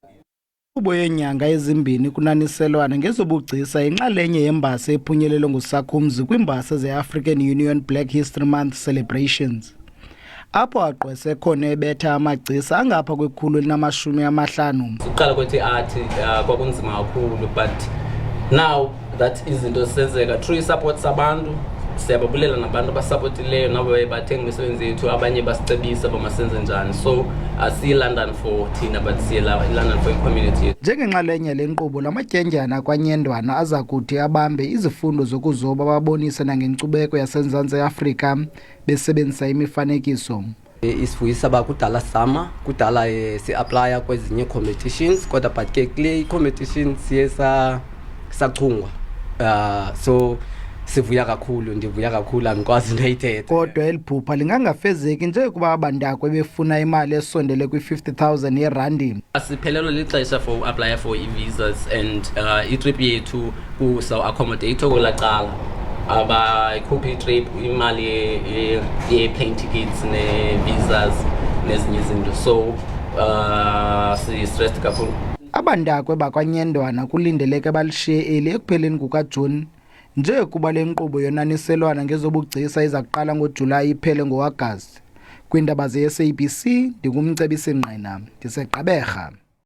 Inkqubo yeenyanga ezimbini kunaniselwana ngezobugcisa inxalenye yembasa ephunyelelwe nguSakhumzi kwiimbasa ze-African Union Black History Month celebrations, apho agqwese khona ebetha amagcisa angapha kwe-150. Uqala kwethi art kwakunzima kakhulu, but now that izinto zisenzeka through i-support sabantu, siyababulela nabantu abasupportileyo nabo bathenga imisebenzi yethu, abanye basicebisa bamasenze njani. So asiyi-London for thina but siyi-London for i-community. Njengenxalenye le nkqubo, la matyendyana akwanyendwana aza kuthi abambe izifundo zokuzoba babonise nangenkcubeko yaseMzantsi Afrika besebenzisa imifanekiso. Isifuyisa uba kudala sama, kudala si-aplaya kwezinye competitions, kodwa but ke kule competition siye sachungwa. So sivuya kakhulu, ndivuya kakhulu, andikwazi noyithetha. Kodwa eli phupha lingangafezeki njengokuba abandakwe befuna imali esondele kwi-50,000 yeerandi. Siphelelwe lixesha for uaplaya for i-visas and itrip yethu kusa-accommodator kwelaa cala. Abayikhuphi itrip, imali ye-plane tickets ne-visas nezinye izinto. So si-stressed kakhulu. Abandakwe bakwanyendwana kulindeleke balishiye eli ekupheleni kukaJuni, njengokuba le nkqubo yonaniselwana ngezobugcisa iza kuqala ngoJulayi iphele ngoAgasti. Kwiindaba ze-SABC, ndingumcebisi Ngqina, ndiseGqeberha.